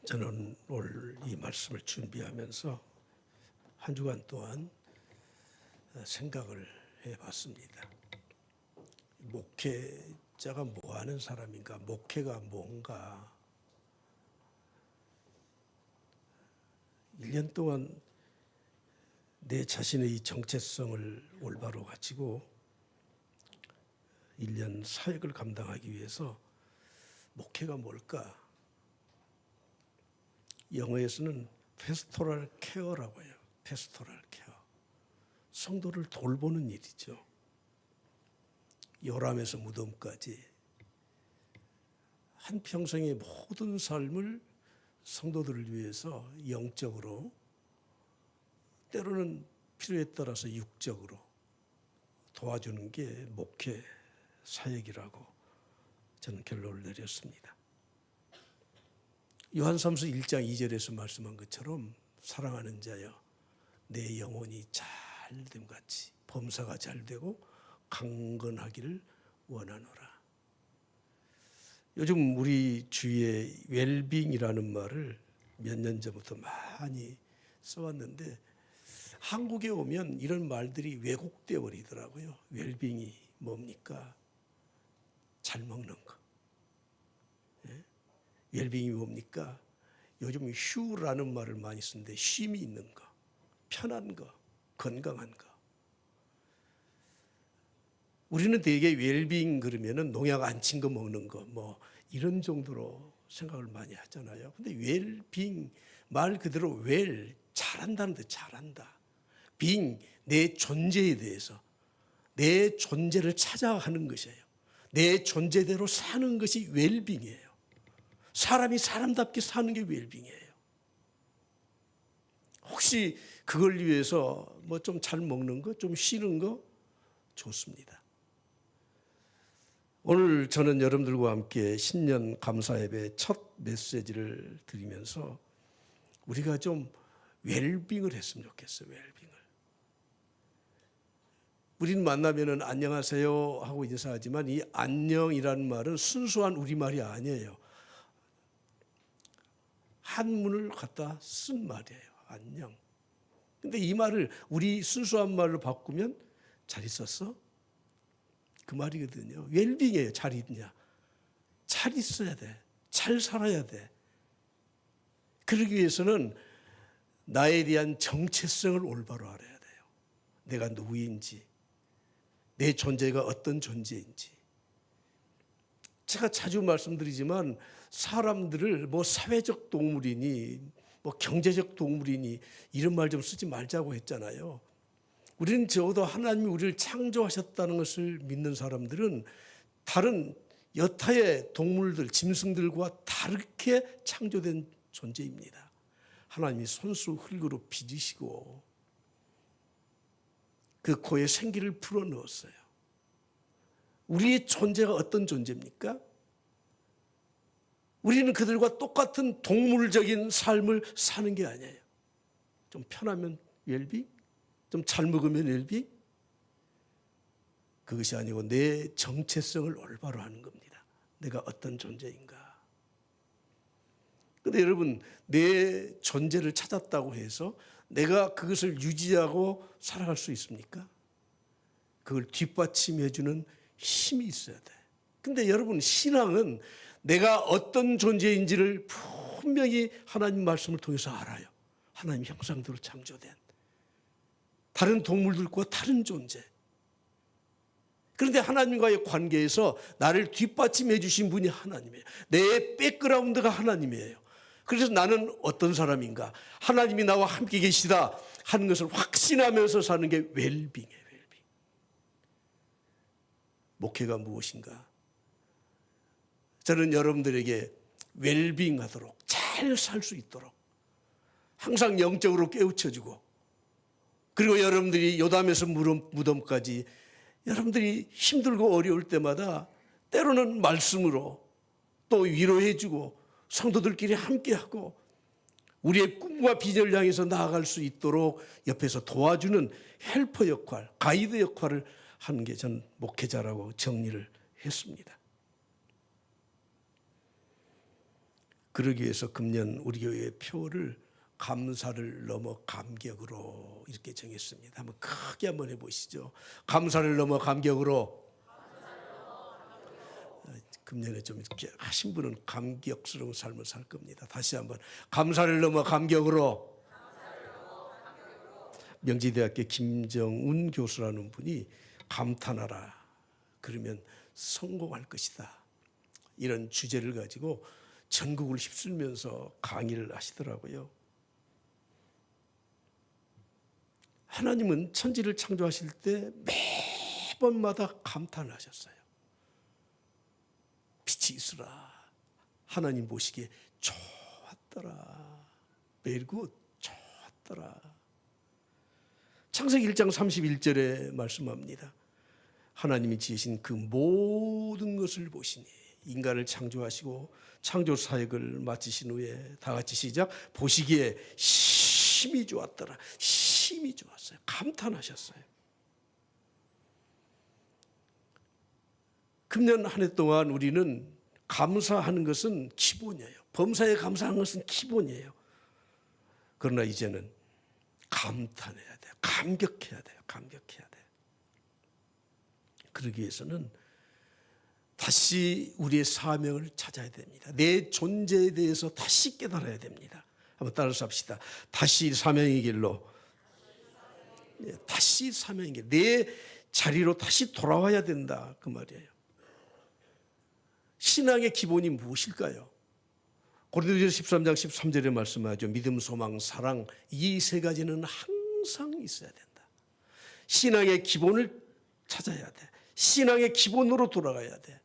저는 오늘 이 말씀을 준비하면서 한 주간 동안 생각을 해봤습니다. 목회자가 뭐 하는 사람인가? 목회가 뭔가? 1년 동안 내 자신의 이 정체성을 올바로 가지고 1년 사역을 감당하기 위해서 목회가 뭘까? 영어에서는 페스토럴 케어라고 해요. 페스토럴 케어. 성도를 돌보는 일이죠. 요람에서 무덤까지 한평생의 모든 삶을 성도들을 위해서 영적으로, 때로는 필요에 따라서 육적으로 도와주는 게 목회 사역이라고 저는 결론을 내렸습니다. 요한삼서 1장 2절에서 말씀한 것처럼 사랑하는 자여 내 영혼이 잘됨 같이 범사가 잘되고 강건하기를 원하노라. 요즘 우리 주위에 웰빙이라는 말을 몇 년 전부터 많이 써왔는데 한국에 오면 이런 말들이 왜곡되어 버리더라고요. 웰빙이 뭡니까? 잘 먹는 거. 예? 웰빙이 뭡니까? 요즘 휴라는 말을 많이 쓰는데 쉼이 있는 거, 편한 거, 건강한 거. 우리는 되게 웰빙 그러면은 농약 안 친 거 먹는 거 뭐 이런 정도로 생각을 많이 하잖아요. 근데 웰빙 말 그대로 웰 잘한다는 데 잘한다. 빙 내 존재에 대해서 내 존재를 찾아가는 것이에요. 내 존재대로 사는 것이 웰빙이에요. 사람이 사람답게 사는 게 웰빙이에요. 혹시 그걸 위해서 뭐 좀 잘 먹는 거, 좀 쉬는 거 좋습니다. 오늘 저는 여러분들과 함께 신년 감사 예배 첫 메시지를 드리면서 우리가 좀 웰빙을 했으면 좋겠어요. 웰빙을. 우리는 만나면은 안녕하세요 하고 인사하지만 이 안녕이라는 말은 순수한 우리말이 아니에요. 한문을 갖다 쓴 말이에요. 안녕. 근데 이 말을 우리 순수한 말로 바꾸면 잘 있었어? 그 말이거든요. 웰빙이에요. 잘 있냐? 잘 있어야 돼. 잘 살아야 돼. 그러기 위해서는 나에 대한 정체성을 올바로 알아야 돼요. 내가 누구인지, 내 존재가 어떤 존재인지. 제가 자주 말씀드리지만 사람들을 뭐 사회적 동물이니 뭐 경제적 동물이니 이런 말 좀 쓰지 말자고 했잖아요. 우리는 적어도 하나님이 우리를 창조하셨다는 것을 믿는 사람들은 다른 여타의 동물들, 짐승들과 다르게 창조된 존재입니다. 하나님이 손수 흙으로 빚으시고 그 코에 생기를 불어넣었어요. 우리의 존재가 어떤 존재입니까? 우리는 그들과 똑같은 동물적인 삶을 사는 게 아니에요. 좀 편하면 웰빙? 좀 잘 먹으면 웰빙? 그것이 아니고 내 정체성을 올바로 하는 겁니다. 내가 어떤 존재인가. 그런데 여러분, 내 존재를 찾았다고 해서 내가 그것을 유지하고 살아갈 수 있습니까? 그걸 뒷받침해 주는 힘이 있어야 돼. 근데 여러분, 신앙은 내가 어떤 존재인지를 분명히 하나님 말씀을 통해서 알아요. 하나님 형상대로 창조된 다른 동물들과 다른 존재. 그런데 하나님과의 관계에서 나를 뒷받침해 주신 분이 하나님이에요. 내 백그라운드가 하나님이에요. 그래서 나는 어떤 사람인가? 하나님이 나와 함께 계시다 하는 것을 확신하면서 사는 게 웰빙이에요. 웰빙. 목회가 무엇인가? 저는 여러분들에게 웰빙하도록 잘 살 수 있도록 항상 영적으로 깨우쳐주고, 그리고 여러분들이 요담에서 무덤까지 여러분들이 힘들고 어려울 때마다 때로는 말씀으로 또 위로해주고 성도들끼리 함께하고 우리의 꿈과 비전을 향해서 나아갈 수 있도록 옆에서 도와주는 헬퍼 역할, 가이드 역할을 하는 게 저는 목회자라고 정리를 했습니다. 그러기 위해서 금년 우리 교회의 표를 감사를 넘어 감격으로 이렇게 정했습니다. 한번 크게 한번 해보시죠. 감사를 넘어 감격으로. 금년에 좀 이렇게 하신 분은 감격스러운 삶을 살 겁니다. 다시 한번 감사를 넘어 감격으로. 명지대학교 김정운 교수라는 분이 감탄하라 그러면 성공할 것이다 이런 주제를 가지고 전국을 휩쓸면서 강의를 하시더라고요. 하나님은 천지를 창조하실 때 매번마다 감탄을 하셨어요. 빛이 있으라. 하나님 보시기에 좋았더라. very good. 좋았더라. 창세기 1장 31절에 말씀합니다. 하나님이 지으신 그 모든 것을 보시니 인간을 창조하시고 창조 사역을 마치신 후에 다 같이 시작. 보시기에 심히 좋았더라. 심히 좋았어요. 감탄하셨어요. 금년 한 해 동안 우리는 감사하는 것은 기본이에요. 범사에 감사하는 것은 기본이에요. 그러나 이제는 감탄해야 돼요. 감격해야 돼요. 감격해야 돼요. 그러기 위해서는 다시 우리의 사명을 찾아야 됩니다. 내 존재에 대해서 다시 깨달아야 됩니다. 한번 따라서 합시다. 다시 사명의 길로. 다시 사명의 길. 내 자리로 다시 돌아와야 된다. 그 말이에요. 신앙의 기본이 무엇일까요? 고린도전서 13장 13절에 말씀하죠. 믿음, 소망, 사랑 이 세 가지는 항상 있어야 된다. 신앙의 기본을 찾아야 돼. 신앙의 기본으로 돌아가야 돼.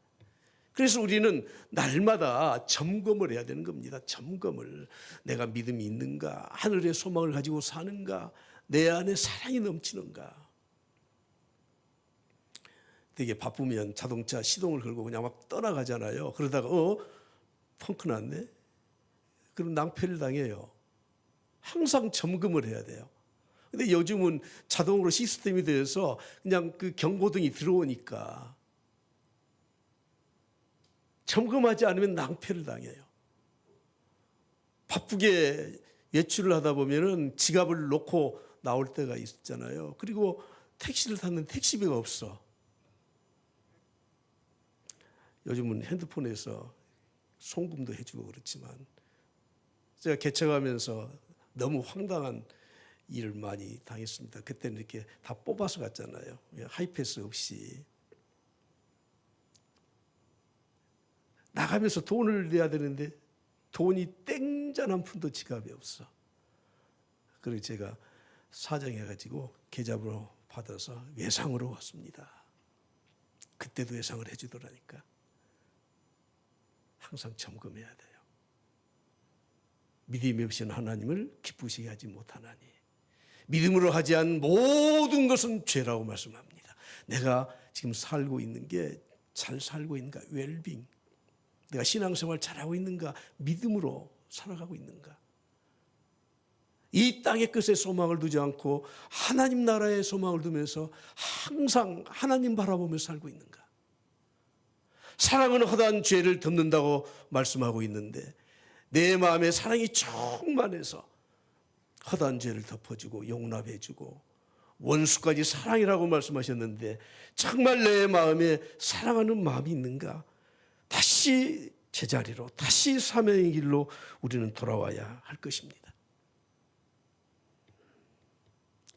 그래서 우리는 날마다 점검을 해야 되는 겁니다. 점검을. 내가 믿음이 있는가? 하늘의 소망을 가지고 사는가? 내 안에 사랑이 넘치는가? 되게 바쁘면 자동차 시동을 걸고 그냥 막 떠나가잖아요. 그러다가 펑크 났네? 그럼 낭패를 당해요. 항상 점검을 해야 돼요. 근데 요즘은 자동으로 시스템이 되어서 그냥 그 경고등이 들어오니까 점검하지 않으면 낭패를 당해요. 바쁘게 외출을 하다 보면은 지갑을 놓고 나올 때가 있잖아요. 그리고 택시를 탔는데 택시비가 없어. 요즘은 핸드폰에서 송금도 해주고 그렇지만 제가 개척하면서 너무 황당한 일을 많이 당했습니다. 그때는 이렇게 다 뽑아서 갔잖아요. 하이패스 없이. 나가면서 돈을 내야 되는데 돈이 땡전 한 푼도 지갑에 없어. 그래서 제가 사정해가지고 계좌번호 받아서 외상으로 왔습니다. 그때도 외상을 해주더라니까. 항상 점검해야 돼요. 믿음이 없이는 하나님을 기쁘시게 하지 못하나니 믿음으로 하지 않은 모든 것은 죄라고 말씀합니다. 내가 지금 살고 있는 게 잘 살고 있는가? 웰빙. 내가 신앙생활 잘하고 있는가? 믿음으로 살아가고 있는가? 이 땅의 끝에 소망을 두지 않고 하나님 나라의 소망을 두면서 항상 하나님 바라보며 살고 있는가? 사랑은 허다한 죄를 덮는다고 말씀하고 있는데 내 마음에 사랑이 충만해서 허다한 죄를 덮어주고 용납해주고 원수까지 사랑이라고 말씀하셨는데 정말 내 마음에 사랑하는 마음이 있는가? 다시 제자리로 다시 사명의 길로 우리는 돌아와야 할 것입니다.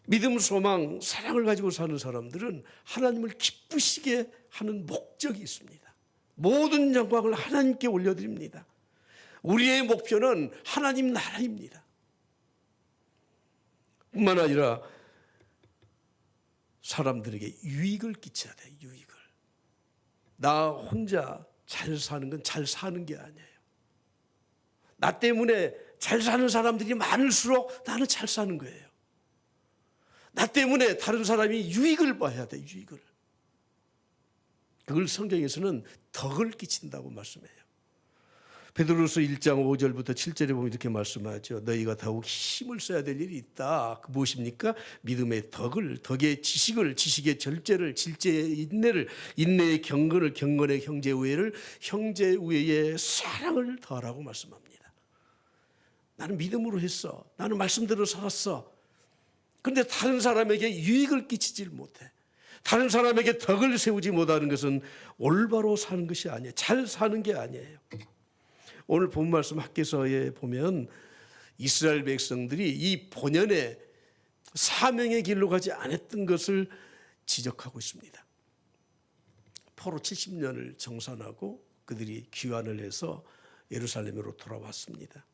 믿음, 소망, 사랑을 가지고 사는 사람들은 하나님을 기쁘시게 하는 목적이 있습니다. 모든 영광을 하나님께 올려드립니다. 우리의 목표는 하나님 나라입니다. 뿐만 아니라 사람들에게 유익을 끼쳐야 돼요. 유익을. 나 혼자 잘 사는 건 잘 사는 게 아니에요. 나 때문에 잘 사는 사람들이 많을수록 나는 잘 사는 거예요. 나 때문에 다른 사람이 유익을 봐야 돼. 유익을. 그걸 성경에서는 덕을 끼친다고 말씀해요. 베드로서 1장 5절부터 7절에 보면 이렇게 말씀하죠. 너희가 더욱 힘을 써야 될 일이 있다. 그 무엇입니까? 믿음의 덕을, 덕의 지식을, 지식의 절제를, 질제의 인내를, 인내의 경건을, 경건의 형제 우애를, 형제 우애의 사랑을 더하라고 말씀합니다. 나는 믿음으로 했어. 나는 말씀대로 살았어. 그런데 다른 사람에게 유익을 끼치질 못해. 다른 사람에게 덕을 세우지 못하는 것은 올바로 사는 것이 아니에요. 잘 사는 게 아니에요. 오늘 본 말씀 학개서에 보면 이스라엘 백성들이 이 본연의 사명의 길로 가지 않았던 것을 지적하고 있습니다. 포로 70년을 정산하고 그들이 귀환을 해서 예루살렘으로 돌아왔습니다.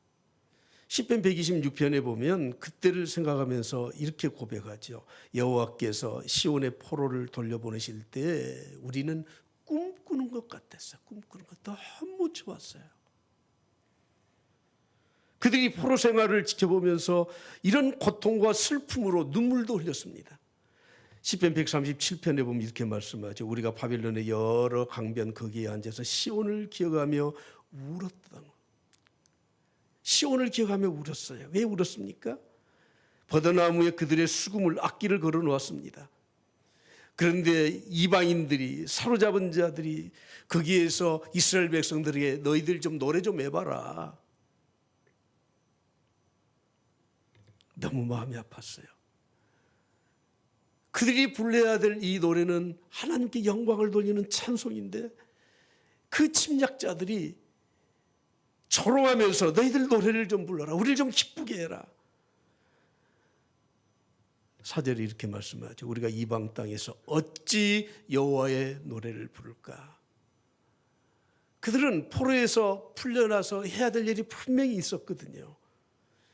시편 126편에 보면 그때를 생각하면서 이렇게 고백하죠. 여호와께서 시온의 포로를 돌려보내실 때 우리는 꿈꾸는 것 같았어요. 꿈꾸는 것 너무 좋았어요. 그들이 포로 생활을 지켜보면서 이런 고통과 슬픔으로 눈물도 흘렸습니다. 시편 137편에 보면 이렇게 말씀하죠. 우리가 바빌론의 여러 강변 거기에 앉아서 시온을 기억하며 울었던. 시온을 기억하며 울었어요. 왜 울었습니까? 버드나무에 그들의 수금을 악기를 걸어 놓았습니다. 그런데 이방인들이 사로잡은 자들이 거기에서 이스라엘 백성들에게 너희들 좀 노래 좀 해봐라. 너무 마음이 아팠어요. 그들이 불러야 될 이 노래는 하나님께 영광을 돌리는 찬송인데 그 침략자들이 조롱하면서 너희들 노래를 좀 불러라. 우리를 좀 기쁘게 해라. 4절에 이렇게 말씀하죠. 우리가 이방 땅에서 어찌 여호와의 노래를 부를까. 그들은 포로에서 풀려나서 해야 될 일이 분명히 있었거든요.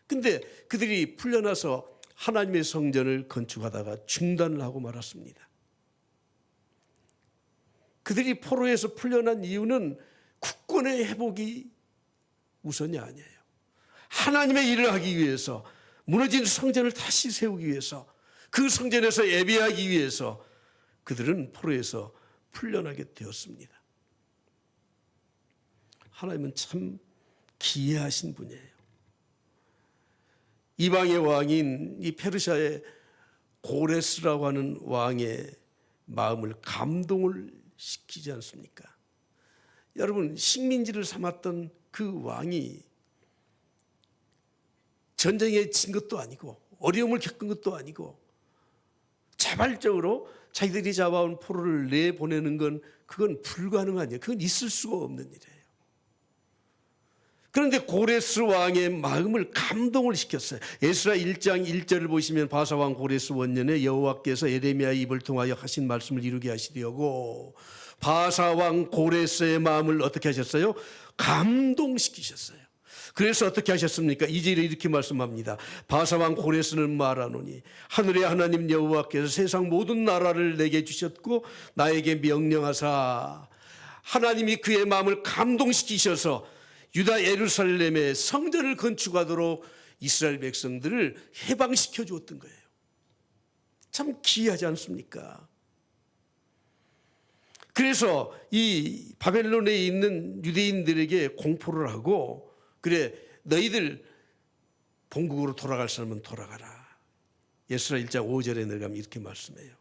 근데 그들이 풀려나서 하나님의 성전을 건축하다가 중단을 하고 말았습니다. 그들이 포로에서 풀려난 이유는 국권의 회복이 우선이 아니에요. 하나님의 일을 하기 위해서, 무너진 성전을 다시 세우기 위해서, 그 성전에서 예배하기 위해서 그들은 포로에서 풀려나게 되었습니다. 하나님은 참 기이하신 분이에요. 이방의 왕인 이 페르시아의 고레스라고 하는 왕의 마음을 감동을 시키지 않습니까? 여러분, 식민지를 삼았던 그 왕이 전쟁에 진 것도 아니고 어려움을 겪은 것도 아니고 자발적으로 자기들이 잡아온 포로를 내보내는 건 그건 불가능한 일, 그건 있을 수가 없는 일이에요. 그런데 고레스 왕의 마음을 감동을 시켰어요. 에스라 1장 1절을 보시면 바사왕 고레스 원년에 여호와께서 예레미야의 입을 통하여 하신 말씀을 이루게 하시려고 바사왕 고레스의 마음을 어떻게 하셨어요? 감동시키셨어요. 그래서 어떻게 하셨습니까? 2절에 이렇게 말씀합니다. 바사왕 고레스는 말하노니 하늘의 하나님 여호와께서 세상 모든 나라를 내게 주셨고 나에게 명령하사 하나님이 그의 마음을 감동시키셔서 유다 예루살렘의 성전을 건축하도록 이스라엘 백성들을 해방시켜 주었던 거예요. 참 기이하지 않습니까? 그래서 이 바벨론에 있는 유대인들에게 공포를 하고 그래 너희들 본국으로 돌아갈 사람은 돌아가라. 에스라 1장 5절에 내려가면 이렇게 말씀해요.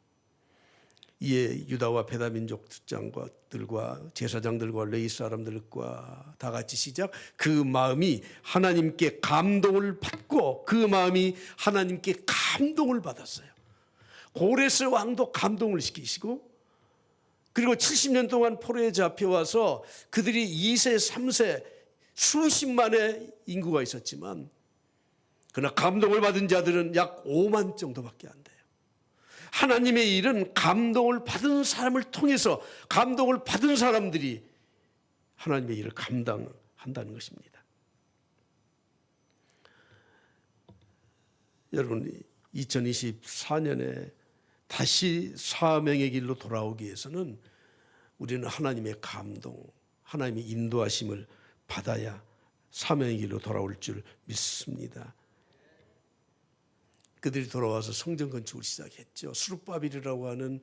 이에 유다와 베다 민족들과 제사장들과 레위 사람들과 다 같이 시작. 그 마음이 하나님께 감동을 받고 그 마음이 하나님께 감동을 받았어요. 고레스 왕도 감동을 시키시고 그리고 70년 동안 포로에 잡혀와서 그들이 2세, 3세 수십만의 인구가 있었지만 그러나 감동을 받은 자들은 약 5만 정도밖에 안 돼요. 하나님의 일은 감동을 받은 사람을 통해서 감동을 받은 사람들이 하나님의 일을 감당한다는 것입니다. 여러분 2024년에 다시 사명의 길로 돌아오기 위해서는 우리는 하나님의 감동, 하나님의 인도하심을 받아야 사명의 길로 돌아올 줄 믿습니다. 그들이 돌아와서 성전 건축을 시작했죠. 스룹바빌이라고 하는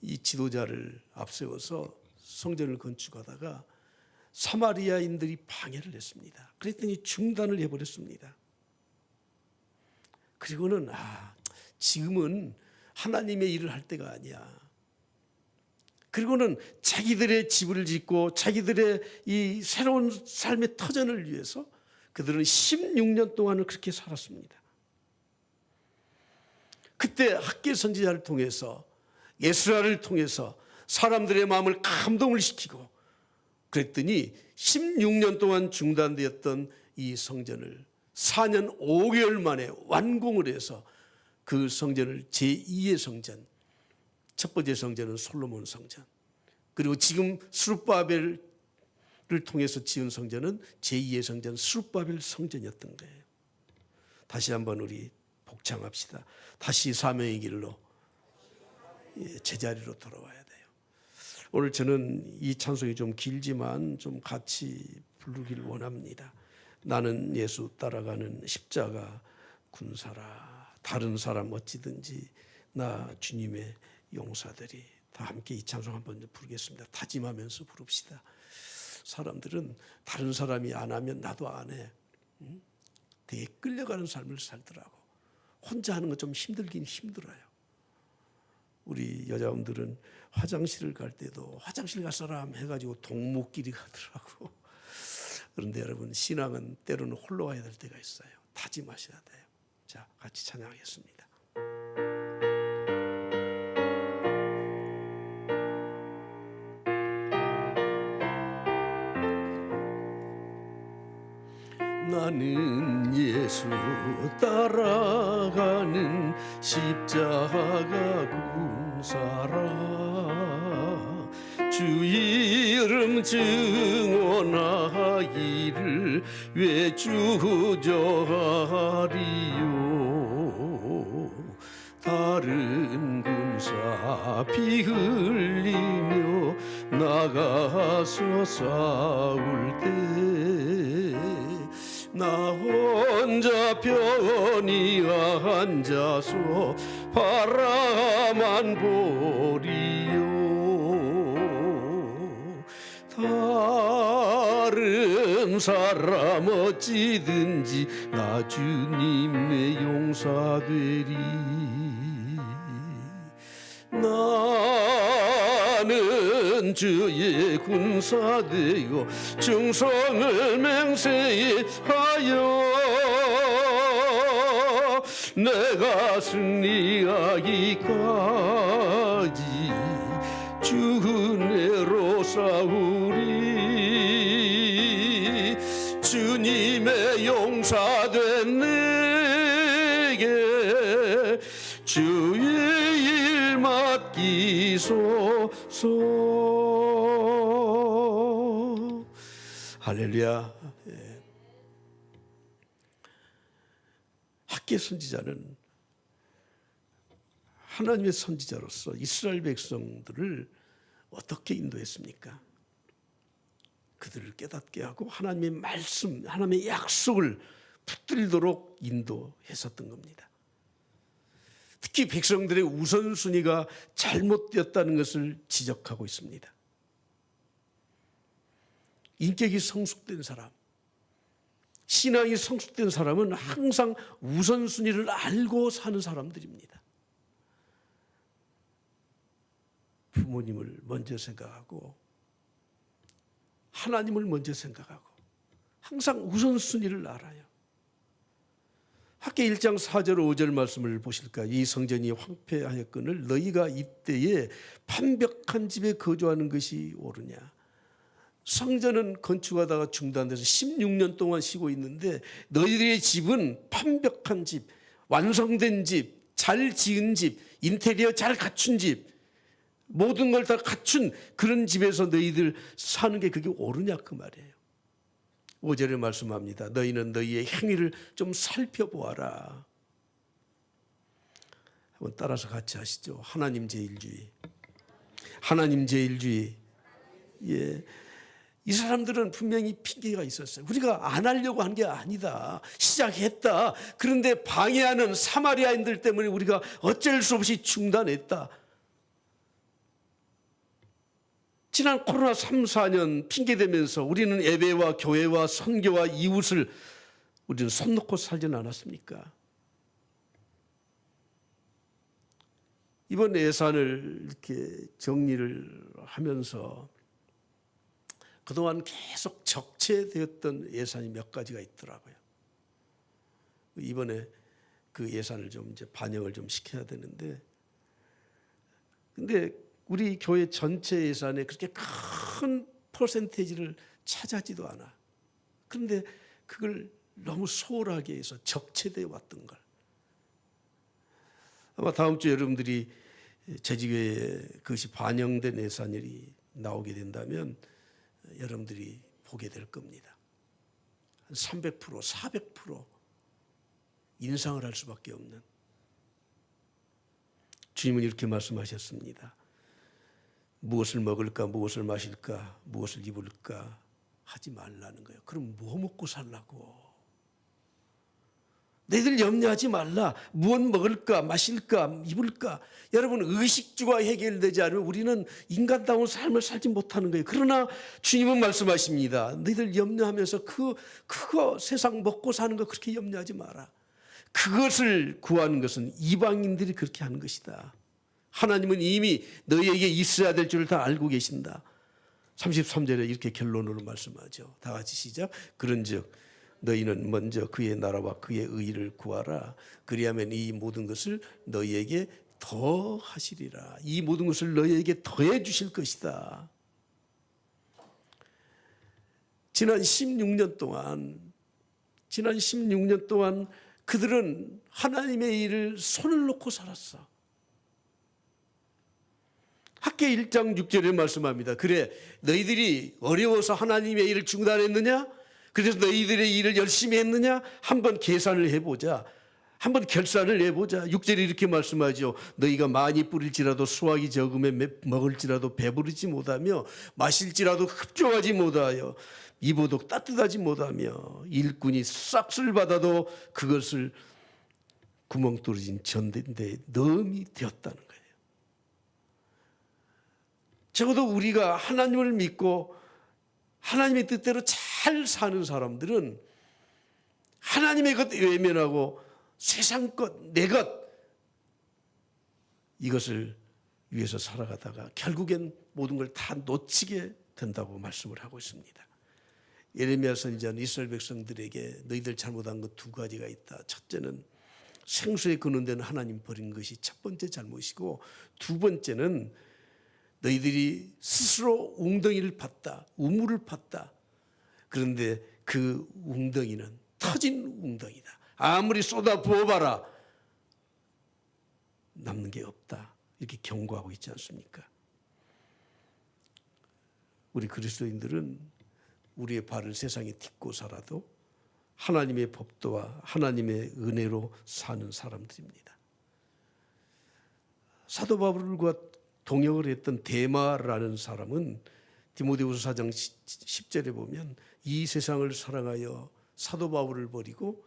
이 지도자를 앞세워서 성전을 건축하다가 사마리아인들이 방해를 했습니다. 그랬더니 중단을 해버렸습니다. 그리고는 지금은 하나님의 일을 할 때가 아니야. 그리고는 자기들의 집을 짓고 자기들의 이 새로운 삶의 터전을 위해서 그들은 16년 동안을 그렇게 살았습니다. 그때 학계 선지자를 통해서 예수라를 통해서 사람들의 마음을 감동을 시키고 그랬더니 16년 동안 중단되었던 이 성전을 4년 5개월 만에 완공을 해서 그 성전을 제2의 성전, 첫 번째 성전은 솔로몬 성전, 그리고 지금 스룹바벨을 통해서 지은 성전은 제2의 성전 스룹바벨 성전이었던 거예요. 다시 한번 우리 복창합시다. 다시 사명의 길로 제자리로 돌아와야 돼요. 오늘 저는 이 찬송이 좀 길지만 좀 같이 부르기를 원합니다. 나는 예수 따라가는 십자가 군사라. 다른 사람 어찌든지 나 주님의 용사들이. 다 함께 이 찬송 한번 부르겠습니다. 다짐하면서 부릅시다. 사람들은 다른 사람이 안 하면 나도 안 해. 되게 끌려가는 삶을 살더라고. 혼자 하는 건 좀 힘들긴 힘들어요. 우리 여자분들은 화장실을 갈 때도 화장실 갈 사람 해가지고 동무끼리 가더라고. 그런데 여러분, 신앙은 때로는 홀로 가야 될 때가 있어요. 다짐하셔야 돼요. 자, 같이 찬양하겠습니다. 나는 예수 따라가는 십자가 군사라. 주 이름 증언하기를 왜 주저하리요. 다른 군사 피 흘리며 나가서 싸울 때 나 혼자 편히 앉아서 바라만 보리요. 다른 사람 어찌든지 나 주님의 용사되리. 나는 주의 군사되어 충성을 맹세하여 내가 승리하기까지 주 은혜로 싸우리. 주님의 용사된 내게 주의 일 맡기소서. 할렐루야. 학계 선지자는 하나님의 선지자로서 이스라엘 백성들을 어떻게 인도했습니까? 그들을 깨닫게 하고 하나님의 말씀, 하나님의 약속을 붙들도록 인도했었던 겁니다. 특히 백성들의 우선순위가 잘못되었다는 것을 지적하고 있습니다. 인격이 성숙된 사람, 신앙이 성숙된 사람은 항상 우선순위를 알고 사는 사람들입니다. 부모님을 먼저 생각하고 하나님을 먼저 생각하고 항상 우선순위를 알아요. 학계 1장 4절 5절 말씀을 보실까요? 이 성전이 황폐하였거늘 너희가 이때에 판벽한 집에 거주하는 것이 옳으냐. 성전은 건축하다가 중단돼서 16년 동안 쉬고 있는데 너희들의 집은 판벽한 집, 완성된 집, 잘 지은 집, 인테리어 잘 갖춘 집, 모든 걸 다 갖춘 그런 집에서 너희들 사는 게 그게 옳으냐 그 말이에요. 5절에 말씀합니다. 너희는 너희의 행위를 좀 살펴보아라. 한번 따라서 같이 하시죠. 하나님 제일주의. 하나님 제일주의. 예. 이 사람들은 분명히 핑계가 있었어요. 우리가 안 하려고 한 게 아니다. 시작했다. 그런데 방해하는 사마리아인들 때문에 우리가 어쩔 수 없이 중단했다. 지난 코로나 3, 4년 핑계대면서 우리는 예배와 교회와 선교와 이웃을 우리는 손 놓고 살지는 않았습니까? 이번 예산을 이렇게 정리를 하면서 그동안 계속 적체되었던 예산이 몇 가지가 있더라고요. 이번에 그 예산을 좀 이제 반영을 좀 시켜야 되는데, 근데 우리 교회 전체 예산에 그렇게 큰 퍼센테이지를 차지하지도 않아. 그런데 그걸 너무 소홀하게 해서 적체되어 왔던 걸. 아마 다음 주에 여러분들이 재직회에 그것이 반영된 예산이 나오게 된다면 여러분들이 보게 될 겁니다. 300%, 400% 인상을 할 수밖에 없는. 주님은 이렇게 말씀하셨습니다. 무엇을 먹을까, 무엇을 마실까, 무엇을 입을까 하지 말라는 거예요. 그럼 뭐 먹고 살라고? 너희들 염려하지 말라. 무엇 먹을까, 마실까, 입을까. 여러분, 의식주가 해결되지 않으면 우리는 인간다운 삶을 살지 못하는 거예요. 그러나 주님은 말씀하십니다. 너희들 염려하면서 그거 세상 먹고 사는 거 그렇게 염려하지 마라. 그것을 구하는 것은 이방인들이 그렇게 하는 것이다. 하나님은 이미 너희에게 있어야 될 줄을 다 알고 계신다. 33절에 이렇게 결론으로 말씀하죠. 다 같이 시작. 그런즉 너희는 먼저 그의 나라와 그의 의를 구하라. 그리하면 이 모든 것을 너희에게 더하시리라. 이 모든 것을 너희에게 더해 주실 것이다. 지난 16년 동안 그들은 하나님의 일을 손을 놓고 살았어. 학계 1장 6절에 말씀합니다. 그래, 너희들이 어려워서 하나님의 일을 중단했느냐? 그래서 너희들의 일을 열심히 했느냐? 한번 계산을 해보자. 한번 결산을 해보자. 6절에 이렇게 말씀하죠. 너희가 많이 뿌릴지라도 수확이 적으면 먹을지라도 배부르지 못하며 마실지라도 흡족하지 못하여 입어도 따뜻하지 못하며 일꾼이 싹쓸 받아도 그것을 구멍 뚫어진 전대에 넣음이 되었다는 거예요. 적어도 우리가 하나님을 믿고 하나님의 뜻대로 잘 사는 사람들은 하나님의 것 외면하고 세상 것, 내 것, 이것을 위해서 살아가다가 결국엔 모든 걸 다 놓치게 된다고 말씀을 하고 있습니다. 예레미야 선지자는 이스라엘 백성들에게 너희들 잘못한 것 두 가지가 있다. 첫째는 생수에 근원되는 하나님 버린 것이 첫 번째 잘못이고, 두 번째는 너희들이 스스로 웅덩이를 팠다, 우물을 팠다. 그런데 그 웅덩이는 터진 웅덩이다. 아무리 쏟아 부어봐라 남는 게 없다. 이렇게 경고하고 있지 않습니까? 우리 그리스도인들은 우리의 발을 세상에 딛고 살아도 하나님의 법도와 하나님의 은혜로 사는 사람들입니다. 사도 바울과 동역을 했던 데마라는 사람은 디모데후서 4장 10절에 보면 이 세상을 사랑하여 사도 바울을 버리고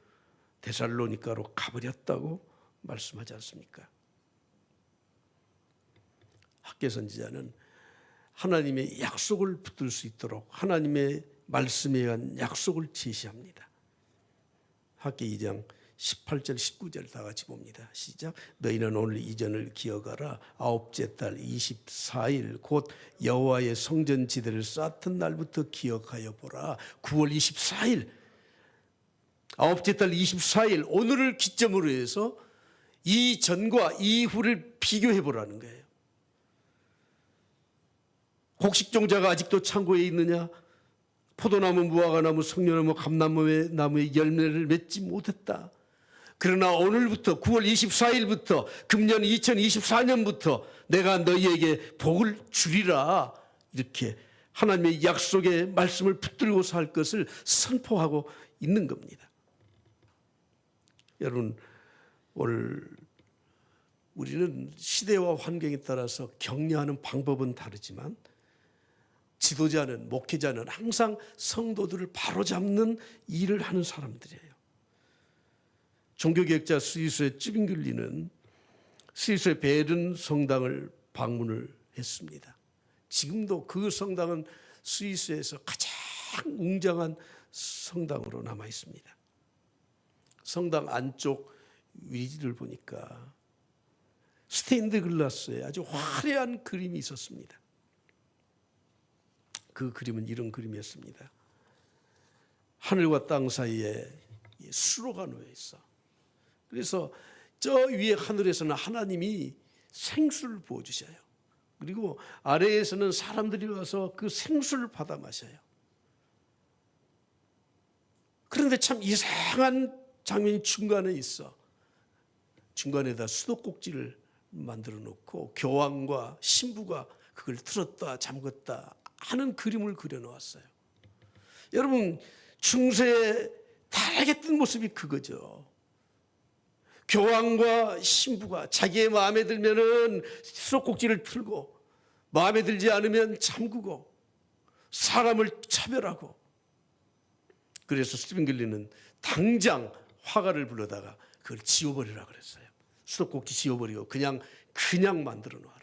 데살로니가로 가버렸다고 말씀하지 않습니까? 학개 선지자는 하나님의 약속을 붙들 수 있도록 하나님의 말씀에 의한 약속을 제시합니다. 학개 2장 18절 19절 다 같이 봅니다. 시작. 너희는 오늘 이전을 기억하라. 아홉째 달 24일 곧 여호와의 성전 지대를 쌓던 날부터 기억하여 보라. 9월 24일 아홉째 달 24일 오늘을 기점으로 해서 이전과 이후를 비교해 보라는 거예요. 곡식종자가 아직도 창고에 있느냐? 포도나무, 무화과나무, 석류나무, 감나무의 열매를 맺지 못했다. 그러나 오늘부터 9월 24일부터 금년 2024년부터 내가 너희에게 복을 주리라. 이렇게 하나님의 약속의 말씀을 붙들고 살 것을 선포하고 있는 겁니다. 여러분, 오늘 우리는 시대와 환경에 따라서 격려하는 방법은 다르지만 지도자는, 목회자는 항상 성도들을 바로잡는 일을 하는 사람들이에요. 종교개혁자 스위스의 찌빙글리는 스위스의 베른 성당을 방문을 했습니다. 지금도 그 성당은 스위스에서 가장 웅장한 성당으로 남아 있습니다. 성당 안쪽 위를 보니까 스테인드 글라스에 아주 화려한 그림이 있었습니다. 그 그림은 이런 그림이었습니다. 하늘과 땅 사이에 수로가 놓여 있어. 그래서 저 위에 하늘에서는 하나님이 생수를 부어주셔요. 그리고 아래에서는 사람들이 와서 그 생수를 받아 마셔요. 그런데 참 이상한 장면이 중간에 있어. 중간에다 수도꼭지를 만들어 놓고 교황과 신부가 그걸 틀었다 잠궜다 하는 그림을 그려 놓았어요. 여러분, 중세에 다르게 뜬 모습이 그거죠. 교황과 신부가 자기의 마음에 들면은 수도꼭지를 틀고 마음에 들지 않으면 잠그고 사람을 차별하고. 그래서 스핑글리는 당장 화가를 불러다가 그걸 지워버리라 그랬어요. 수도꼭지 지워버리고 그냥 만들어 놓아라.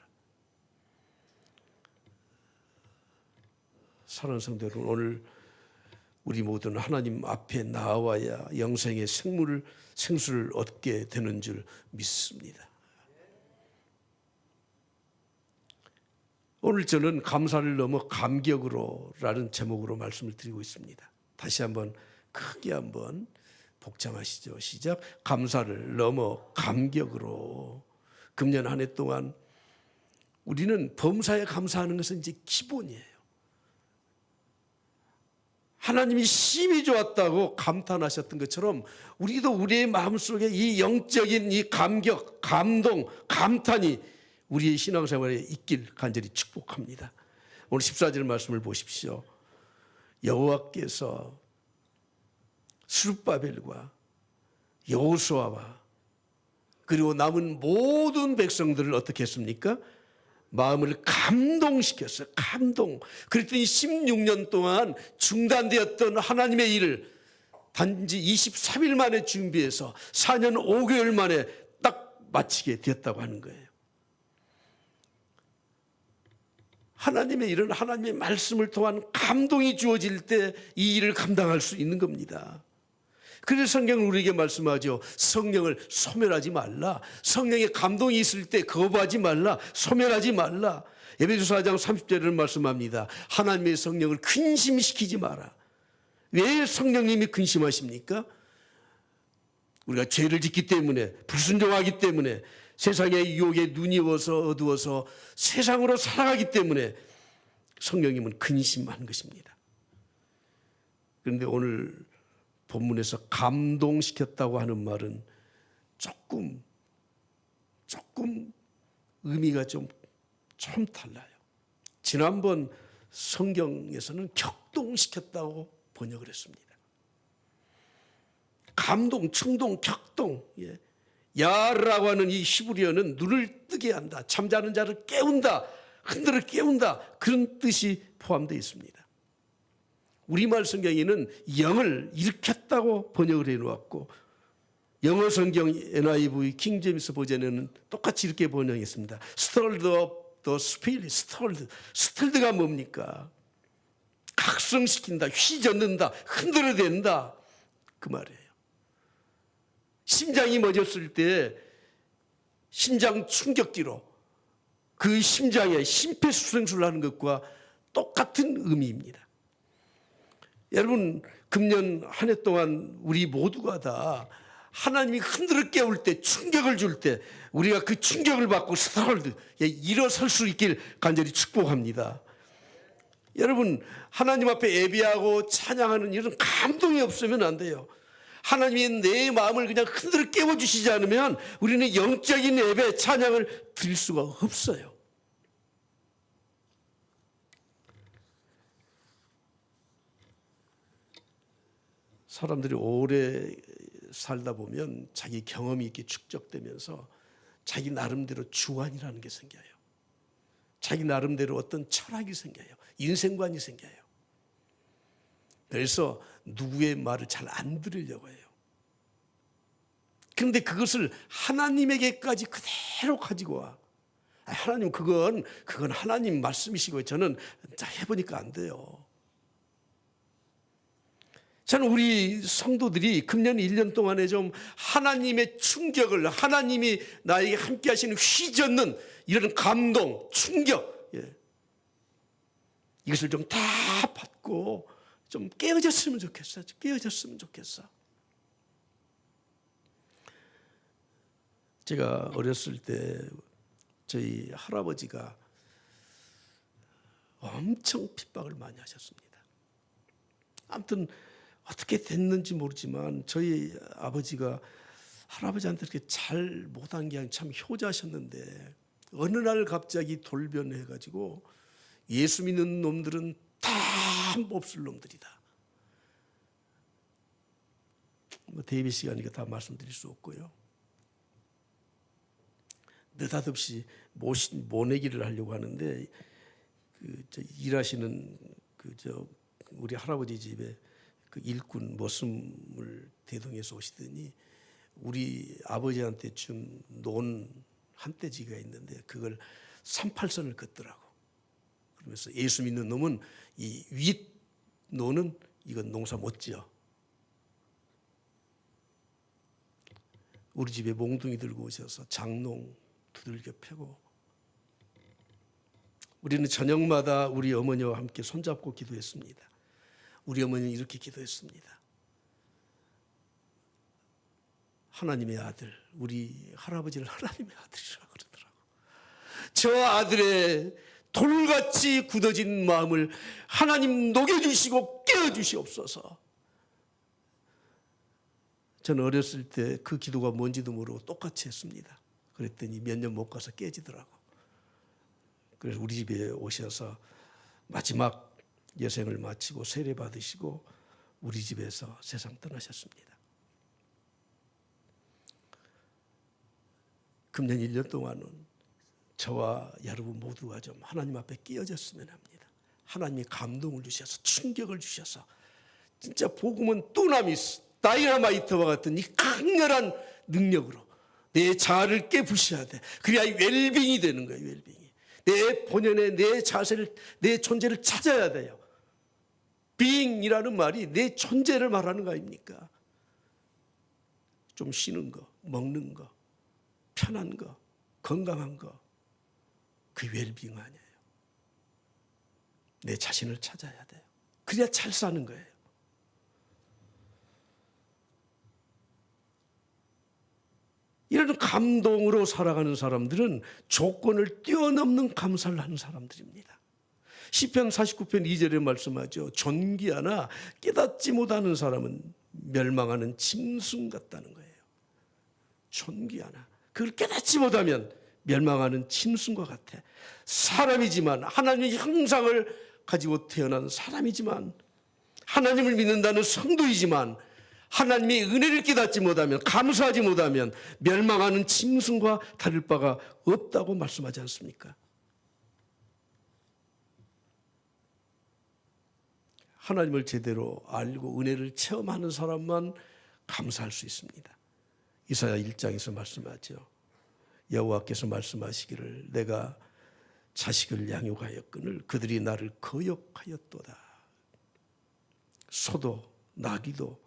사랑하는 성도 여러분, 오늘 우리 모두는 하나님 앞에 나와야 영생의 생수를 얻게 되는 줄 믿습니다. 오늘 저는 감사를 넘어 감격으로라는 제목으로 말씀을 드리고 있습니다. 다시 한번 크게 한번 복장하시죠. 시작. 감사를 넘어 감격으로. 금년 한 해 동안 우리는 범사에 감사하는 것은 이제 기본이에요. 하나님이 심히 좋았다고 감탄하셨던 것처럼 우리도 우리의 마음속에 이 영적인 이 감격, 감동, 감탄이 우리의 신앙생활에 있길 간절히 축복합니다. 오늘 14절 말씀을 보십시오. 여호와께서 스룹바벨과 여호수아와 그리고 남은 모든 백성들을 어떻게 했습니까? 마음을 감동시켰어요. 감동. 그랬더니 16년 동안 중단되었던 하나님의 일을 단지 23일 만에 준비해서 4년 5개월 만에 딱 마치게 되었다고 하는 거예요. 하나님의 일은 하나님의 말씀을 통한 감동이 주어질 때 이 일을 감당할 수 있는 겁니다. 그래서 성경은 우리에게 말씀하죠. 성령을 소멸하지 말라. 성령의 감동이 있을 때 거부하지 말라. 소멸하지 말라. 에베소서 4장 30절을 말씀합니다. 하나님의 성령을 근심시키지 마라. 왜 성령님이 근심하십니까? 우리가 죄를 짓기 때문에, 불순종하기 때문에, 세상의 유혹에 눈이 어두워서 세상으로 살아가기 때문에 성령님은 근심하는 것입니다. 그런데 오늘 본문에서 감동시켰다고 하는 말은 조금 의미가 좀 달라요. 지난번 성경에서는 격동시켰다고 번역을 했습니다. 감동, 충동, 격동. 야라고 하는 이 히브리어는 눈을 뜨게 한다, 잠자는 자를 깨운다, 흔들어 깨운다, 그런 뜻이 포함되어 있습니다. 우리말 성경에는 영을 일으켰다고 번역을 해놓았고, 영어 성경 NIV 킹제임스 버전에는 똑같이 이렇게 번역했습니다. Stirred up the spirit. Stirred가 뭡니까? 각성시킨다, 휘젓는다, 흔들어댄다, 그 말이에요. 심장이 멎었을 때 심장 충격기로 그 심장에 심폐소생술을 하는 것과 똑같은 의미입니다. 여러분, 금년 한 해 동안 우리 모두가 다 하나님이 흔들어 깨울 때, 충격을 줄 때 우리가 그 충격을 받고 스타월드 일어설 수 있길 간절히 축복합니다. 여러분, 하나님 앞에 예배하고 찬양하는 이런 감동이 없으면 안 돼요. 하나님이 내 마음을 그냥 흔들어 깨워주시지 않으면 우리는 영적인 예배, 찬양을 드릴 수가 없어요. 사람들이 오래 살다 보면 자기 경험이 이렇게 축적되면서 자기 나름대로 주관이라는 게 생겨요. 자기 나름대로 어떤 철학이 생겨요. 인생관이 생겨요. 그래서 누구의 말을 잘 안 들으려고 해요. 그런데 그것을 하나님에게까지 그대로 가지고 와. 하나님, 그건 하나님 말씀이시고 저는 해보니까 안 돼요. 저는 우리 성도들이 금년 1년 동안에 좀 하나님의 충격을, 하나님이 나에게 함께 하시는 휘젓는 이런 감동, 충격, 이것을 좀 다 받고 좀 깨어졌으면 좋겠어. 깨어졌으면 좋겠어. 제가 어렸을 때 저희 할아버지가 엄청 핍박을 많이 하셨습니다. 아무튼 어떻게 됐는지 모르지만 저희 아버지가 할아버지한테 이렇게 잘 못한 게 아니라 참 효자셨는데 어느 날 갑자기 돌변해가지고 예수 믿는 놈들은 다 몹쓸 놈들이다. 뭐 대비 시간이니까 다 말씀드릴 수 없고요. 느닷없이 모내기를 하려고 하는데 일하시는 우리 할아버지 집에 그 일꾼 머슴을 대동해서 오시더니 우리 아버지한테 준 논 한 떼지가 있는데 그걸 38선을 긋더라고. 그러면서 예수 믿는 놈은 이 윗 논은 이건 농사 못 지어. 우리 집에 몽둥이 들고 오셔서 장농 두들겨 패고 우리는 저녁마다 우리 어머니와 함께 손잡고 기도했습니다. 우리 어머니는 이렇게 기도했습니다. 하나님의 아들, 우리 할아버지를 하나님의 아들이라고 그러더라고. 저 아들의 돌같이 굳어진 마음을 하나님 녹여주시고 깨워주시옵소서. 저는 어렸을 때 그 기도가 뭔지도 모르고 똑같이 했습니다. 그랬더니 몇 년 못 가서 깨지더라고. 그래서 우리 집에 오셔서 마지막 여생을 마치고 세례 받으시고 우리 집에서 세상 떠나셨습니다. 금년 1년 동안은 저와 여러분 모두가 좀 하나님 앞에 끼어졌으면 합니다. 하나님이 감동을 주셔서 충격을 주셔서 진짜 복음은 뚜나미스, 다이너마이트와 같은 이 강렬한 능력으로 내 자아를 깨부셔야 돼. 그래야 웰빙이 되는 거예요. 웰빙이. 내 본연의 내 자세를, 내 존재를 찾아야 돼요. being이라는 말이 내 존재를 말하는 거 아닙니까? 좀 쉬는 거, 먹는 거, 편한 거, 건강한 거, 그 웰빙 아니에요. 내 자신을 찾아야 돼요. 그래야 잘 사는 거예요. 이런 감동으로 살아가는 사람들은 조건을 뛰어넘는 감사를 하는 사람들입니다. 시편 49편 2절에 말씀하죠. 존귀하나 깨닫지 못하는 사람은 멸망하는 짐승 같다는 거예요. 존귀하나 그걸 깨닫지 못하면 멸망하는 짐승과 같아. 사람이지만 하나님의 형상을 가지고 태어난 사람이지만 하나님을 믿는다는 성도이지만 하나님의 은혜를 깨닫지 못하면 감사하지 못하면 멸망하는 짐승과 다를 바가 없다고 말씀하지 않습니까? 하나님을 제대로 알고 은혜를 체험하는 사람만 감사할 수 있습니다. 이사야 1장에서 말씀하죠. 여호와께서 말씀하시기를 내가 자식을 양육하였거늘 그들이 나를 거역하였도다. 소도 나귀도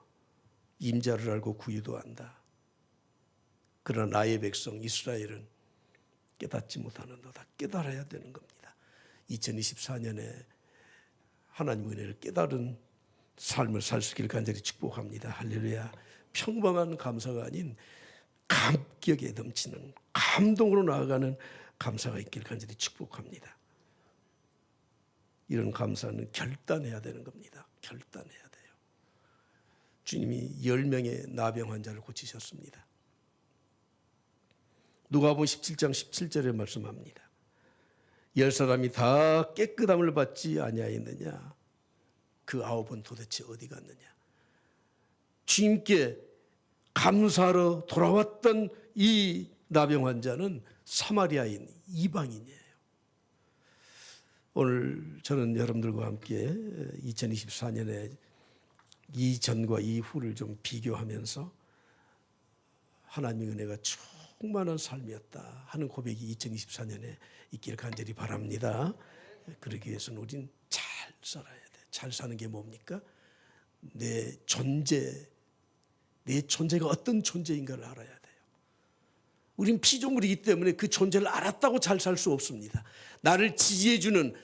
임자를 알고 구유도 한다. 그러나 나의 백성 이스라엘은 깨닫지 못하는도다. 깨달아야 되는 겁니다. 2024년에 하나님 은혜를 깨달은 삶을 살 수 있기를 간절히 축복합니다. 할렐루야. 평범한 감사가 아닌 감격에 넘치는 감동으로 나아가는 감사가 있기를 간절히 축복합니다. 이런 감사는 결단해야 되는 겁니다. 결단해야 돼요. 주님이 10명의 나병 환자를 고치셨습니다. 누가복음 17장 17절에 말씀합니다. 10사람이 다 깨끗함을 받지 아니하였느냐? 그 9은 도대체 어디 갔느냐? 주님께 감사하러 돌아왔던 이 나병 환자는 사마리아인 이방인이에요. 오늘 저는 여러분들과 함께 2024년에 이전과 이후를 좀 비교하면서 하나님의 은혜가 충만한 삶이었다 하는 고백이 2024년에 있기를 간절히 바랍니다. 그러기 위해서는 우린 잘 살아야 돼. 잘 사는 게 뭡니까? 내 존재가 어떤 존재인가를 알아야 돼요. 우린 피조물이기 때문에 그 존재를 알았다고 잘 살 수 없습니다. 나를 지지해주는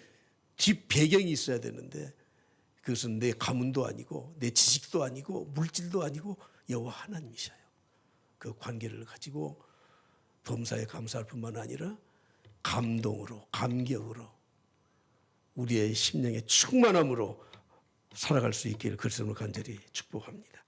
뒷 배경이 있어야 되는데 그것은 내 가문도 아니고 내 지식도 아니고 물질도 아니고 여호와 하나님이셔요. 그 관계를 가지고 범사에 감사할 뿐만 아니라 감동으로 감격으로 우리의 심령의 충만함으로 살아갈 수 있기를 그리스도로 간절히 축복합니다.